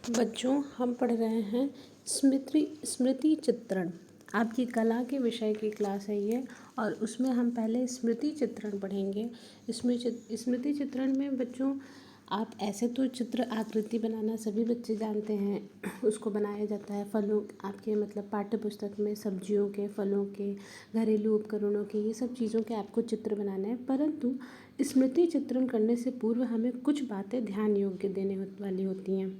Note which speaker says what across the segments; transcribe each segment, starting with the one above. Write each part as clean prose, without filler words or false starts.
Speaker 1: बच्चों, हम पढ़ रहे हैं स्मृति चित्रण। आपकी कला के विषय की क्लास है ये, और उसमें हम पहले स्मृति चित्रण पढ़ेंगे। इसमें स्मृति चित्रण में बच्चों, आप ऐसे तो चित्र आकृति बनाना सभी बच्चे जानते हैं, उसको बनाया जाता है फलों आपके मतलब पाठ्य पुस्तक में सब्जियों के, फलों के, घरेलू उपकरणों के, ये सब चीज़ों के आपको चित्र बनाने हैं। परंतु स्मृति चित्रण करने से पूर्व हमें कुछ बातें ध्यान योग्य देने वाली होती हैं।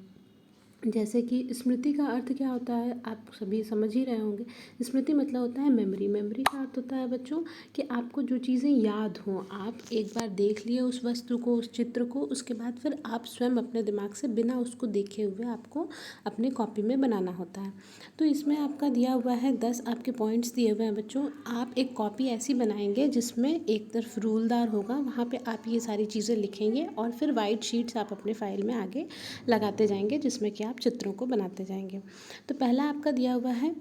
Speaker 1: जैसे कि स्मृति का अर्थ क्या होता है, आप सभी समझ ही रहे होंगे। स्मृति मतलब होता है मेमोरी। मेमोरी का अर्थ होता है बच्चों कि आपको जो चीज़ें याद हों, आप एक बार देख लिए उस वस्तु को, उस चित्र को, उसके बाद फिर आप स्वयं अपने दिमाग से बिना उसको देखे हुए आपको अपने कॉपी में बनाना होता है। तो इसमें आपका दिया हुआ है 10 आपके पॉइंट्स दिए हुए हैं बच्चों। आप एक कॉपी ऐसी बनाएंगे जिसमें एक तरफ रूलदार होगा, वहाँ पे आप ये सारी चीज़ें लिखेंगे और फिर वाइट शीट्स आप अपने फाइल में आगे लगाते जाएंगे, जिसमें कि आप चित्रों को बनाते जाएंगे। तो पहला आपका दिया हुआ है,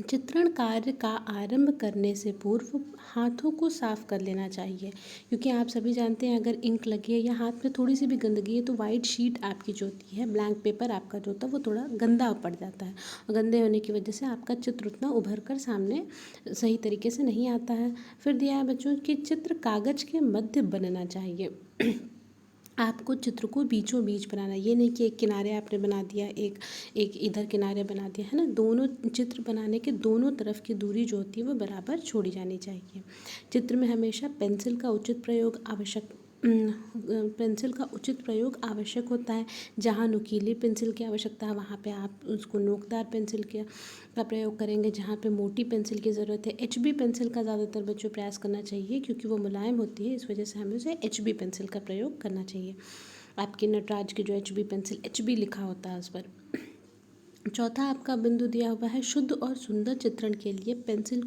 Speaker 1: चित्रण कार्य का आरंभ करने से पूर्व हाथों को साफ कर लेना चाहिए। क्योंकि आप सभी जानते हैं, अगर इंक लगी है या हाथ में थोड़ी सी भी गंदगी है तो वाइट शीट आपकी जो होती है, ब्लैंक पेपर आपका जो होता है, वो थोड़ा गंदा पड़ जाता है, और गंदे होने की वजह से आपका चित्र उतना उभर कर सामने सही तरीके से नहीं आता है। फिर दिया है बच्चों कि चित्र कागज के मध्य बनना चाहिए। आपको चित्र को बीचों बीच बनाना, ये नहीं कि एक किनारे आपने बना दिया, एक एक इधर किनारे बना दिया, है ना। दोनों चित्र बनाने के दोनों तरफ की दूरी जो होती है वो बराबर छोड़ी जानी चाहिए। चित्र में हमेशा पेंसिल का उचित प्रयोग आवश्यक होता है। जहाँ नुकीली पेंसिल की आवश्यकता है वहाँ पे आप उसको नोकदार पेंसिल का प्रयोग करेंगे। जहाँ पे मोटी पेंसिल की ज़रूरत है, HB पेंसिल का ज़्यादातर बच्चों प्रयास करना चाहिए, क्योंकि वो मुलायम होती है, इस वजह से हमें उसे HB पेंसिल का प्रयोग करना चाहिए। आपकी नटराज की जो HB पेंसिल, HB लिखा होता है उस पर। चौथा आपका बिंदु दिया हुआ है, शुद्ध और सुंदर चित्रण के लिए पेंसिल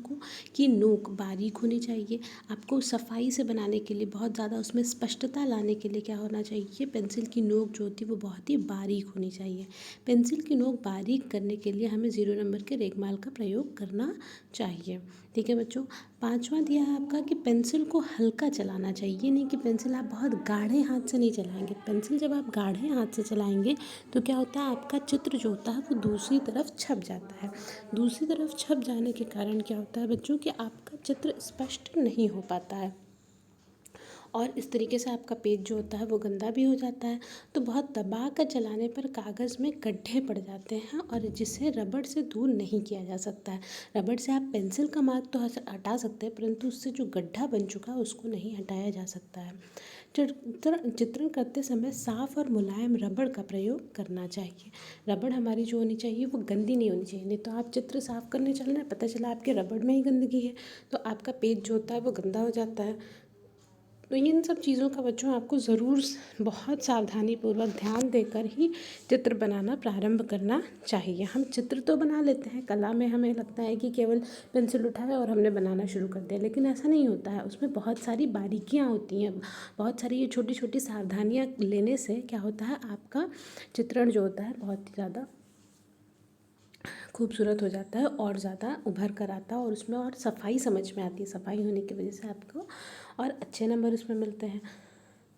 Speaker 1: की नोक बारीक होनी चाहिए। आपको सफाई से बनाने के लिए, बहुत ज़्यादा उसमें स्पष्टता लाने के लिए क्या होना चाहिए, पेंसिल की नोक जो होती है वो बहुत ही बारीक होनी चाहिए। पेंसिल की नोक बारीक करने के लिए हमें 0 नंबर के रेगमाल का प्रयोग करना चाहिए। ठीक है बच्चों। पांचवा दिया है आपका कि पेंसिल को हल्का चलाना चाहिए। ये नहीं कि पेंसिल आप बहुत गाढ़े हाथ से नहीं चलाएंगे। पेंसिल जब आप गाढ़े हाथ से चलाएंगे तो क्या होता है, आपका चित्र जो होता है वो दूसरी तरफ छप जाता है। दूसरी तरफ छप जाने के कारण क्या होता है बच्चों कि आपका चित्र स्पष्ट नहीं हो पाता है, और इस तरीके से आपका पेज जो होता है वो गंदा भी हो जाता है। तो बहुत दबा कर चलाने पर कागज़ में गड्ढे पड़ जाते हैं, और जिसे रबड़ से दूर नहीं किया जा सकता है। रबड़ से आप पेंसिल का मार्क तो हटा सकते हैं, परंतु उससे जो गड्ढा बन चुका है उसको नहीं हटाया जा सकता है। चित्रण करते समय साफ और मुलायम रबड़ का प्रयोग करना चाहिए। रबड़ हमारी जो होनी चाहिए वो गंदी नहीं होनी चाहिए, नहीं तो आप चित्र साफ करने चल रहे हैं, पता चला आपके रबड़ में ही गंदगी है, तो आपका पेज जो होता है वो गंदा हो जाता है। तो इन सब चीज़ों का बच्चों आपको ज़रूर बहुत सावधानीपूर्वक ध्यान देकर ही चित्र बनाना प्रारंभ करना चाहिए। हम चित्र तो बना लेते हैं, कला में हमें लगता है कि केवल पेंसिल उठाए और हमने बनाना शुरू कर दिया, लेकिन ऐसा नहीं होता है। उसमें बहुत सारी बारीकियाँ होती हैं, बहुत सारी ये छोटी छोटी सावधानियाँ लेने से क्या होता है, आपका चित्रण जो होता है बहुत ही ज़्यादा खूबसूरत हो जाता है और ज़्यादा उभर कर आता है, और उसमें और सफाई समझ में आती है। सफाई होने की वजह से आपको और अच्छे नंबर उसमें मिलते हैं।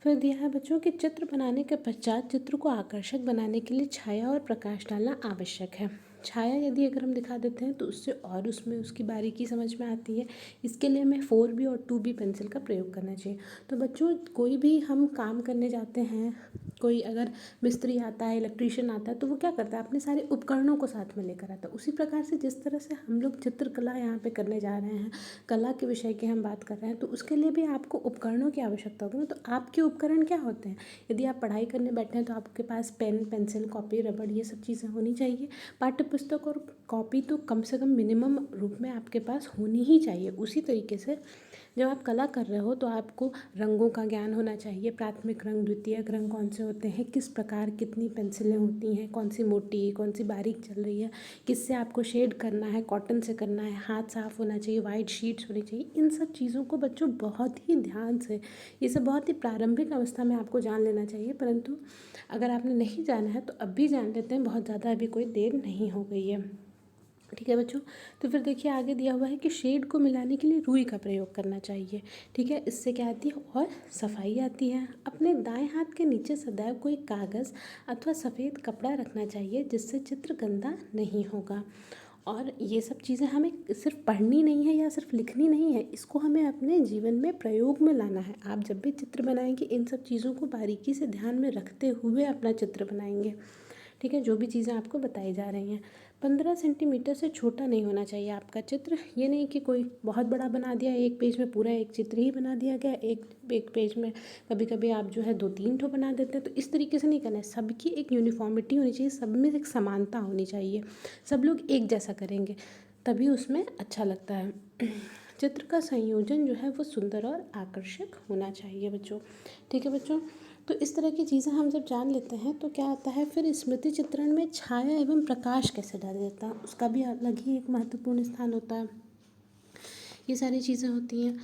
Speaker 1: फिर दिया है बच्चों कि चित्र बनाने के पश्चात चित्र को आकर्षक बनाने के लिए छाया और प्रकाश डालना आवश्यक है। छाया यदि अगर हम दिखा देते हैं तो उससे और उसमें उसकी बारीकी समझ में आती है। इसके लिए हमें 4B और 2B पेंसिल का प्रयोग करना चाहिए। तो बच्चों, कोई भी हम काम करने जाते हैं, कोई अगर मिस्त्री आता है, इलेक्ट्रीशियन आता है, तो वो क्या करता है, अपने सारे उपकरणों को साथ में लेकर आता है। उसी प्रकार से जिस तरह से हम लोग चित्रकला यहाँ पे करने जा रहे हैं, कला के विषय की हम बात कर रहे हैं, तो उसके लिए भी आपको उपकरणों की आवश्यकता होगी ना। तो आपके उपकरण क्या होते हैं, यदि आप पढ़ाई करने बैठे हैं तो आपके पास पेन, पेंसिल, कॉपी, रबड़, ये सब चीज़ें होनी चाहिए। पाठ्य पुस्तक और कॉपी तो कम से कम मिनिमम रूप में आपके पास होनी ही चाहिए। उसी तरीके से जब आप कला कर रहे हो तो आपको रंगों का ज्ञान होना चाहिए। प्राथमिक रंग, द्वितीयक रंग कौन से होते हैं, किस प्रकार कितनी पेंसिलें होती हैं, कौन सी मोटी, कौन सी बारीक चल रही है, किससे आपको शेड करना है, कॉटन से करना है, हाथ साफ होना चाहिए, वाइट शीट्स होनी चाहिए। इन सब चीज़ों को बच्चों बहुत ही ध्यान से, ये सब बहुत ही प्रारंभिक अवस्था में आपको जान लेना चाहिए। परंतु अगर आपने नहीं जाना है तो अब भी जान लेते हैं, बहुत ज़्यादा अभी कोई देर नहीं हो गई है। ठीक है बच्चों। तो फिर देखिए आगे दिया हुआ है कि शेड को मिलाने के लिए रुई का प्रयोग करना चाहिए। ठीक है, इससे क्या आती है और सफाई आती है। अपने दाएं हाथ के नीचे सदैव कोई कागज़ अथवा सफ़ेद कपड़ा रखना चाहिए जिससे चित्र गंदा नहीं होगा। और ये सब चीज़ें हमें सिर्फ पढ़नी नहीं है या सिर्फ लिखनी नहीं है, इसको हमें अपने जीवन में प्रयोग में लाना है। आप जब भी चित्र बनाएंगे इन सब चीज़ों को बारीकी से ध्यान में रखते हुए अपना चित्र बनाएंगे। ठीक है, जो भी चीज़ें आपको बताई जा रही हैं। 15 सेंटीमीटर से छोटा नहीं होना चाहिए आपका चित्र। ये नहीं कि कोई बहुत बड़ा बना दिया, एक पेज में पूरा एक चित्र ही बना दिया गया, एक पेज में कभी कभी आप जो है 2-3 ठो बना देते हैं। तो इस तरीके से नहीं करना है, सबकी एक यूनिफॉर्मिटी होनी चाहिए, सब में एक समानता होनी चाहिए, सब लोग एक जैसा करेंगे तभी उसमें अच्छा लगता है। चित्र का संयोजन जो है वो सुंदर और आकर्षक होना चाहिए बच्चों। ठीक है बच्चों, तो इस तरह की चीज़ें हम जब जान लेते हैं तो क्या आता है, फिर स्मृति चित्रण में छाया एवं प्रकाश कैसे डाला जाता है उसका भी अलग ही एक महत्वपूर्ण स्थान होता है। ये सारी चीज़ें होती हैं।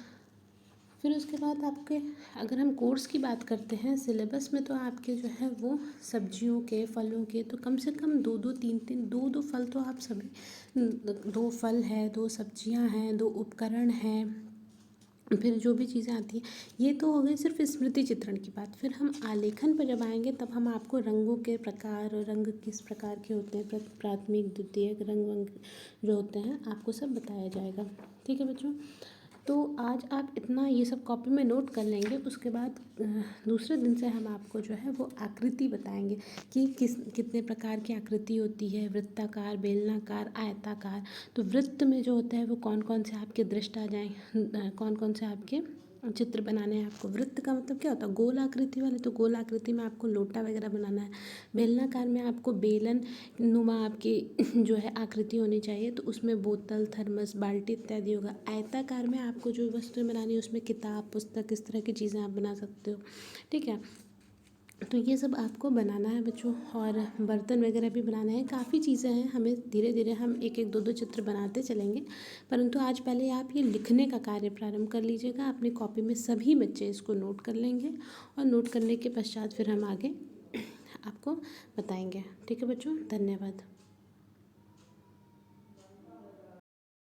Speaker 1: फिर उसके बाद आपके अगर हम कोर्स की बात करते हैं सिलेबस में, तो आपके जो है वो सब्जियों के, फलों के, तो कम से कम 2-2 3-3 2-2 फल तो आप सभी 2 फल है, 2 सब्जियां हैं, 2 उपकरण हैं। फिर जो भी चीज़ें आती हैं, ये तो हो गई सिर्फ स्मृति चित्रण की बात। फिर हम आलेखन पर जब आएंगे तब हम आपको रंगों के प्रकार, रंग किस प्रकार के होते हैं, प्राथमिक द्वितीयक रंग वंग जो होते हैं आपको सब बताया जाएगा। ठीक है बच्चों, तो आज आप इतना ये सब कॉपी में नोट कर लेंगे। उसके बाद दूसरे दिन से हम आपको जो है वो आकृति बताएंगे कि कितने प्रकार की आकृति होती है, वृत्ताकार, बेलनाकार, आयताकार। तो वृत्त में जो होता है वो कौन कौन से आपके दृष्ट आ जाएँ, कौन कौन से आपके चित्र बनाने हैं आपको। वृत्त का मतलब क्या होता है, गोल आकृति वाले, तो गोल आकृति में आपको लोटा वगैरह बनाना है। बेलनाकार में आपको बेलन नुमा आपकी जो है आकृति होनी चाहिए, तो उसमें बोतल, थर्मस, बाल्टी इत्यादि होगा। आयताकार में आपको जो वस्तुएं बनानी है उसमें किताब, पुस्तक, इस तरह की चीज़ें आप बना सकते हो। ठीक है, तो ये सब आपको बनाना है बच्चों। और बर्तन वगैरह भी बनाना है, काफ़ी चीज़ें हैं, हमें धीरे धीरे हम एक एक 2-2 चित्र बनाते चलेंगे। परंतु आज पहले आप ये लिखने का कार्य प्रारंभ कर लीजिएगा। अपनी कॉपी में सभी बच्चे इसको नोट कर लेंगे और नोट करने के पश्चात फिर हम आगे आपको बताएंगे। ठीक है बच्चों, धन्यवाद।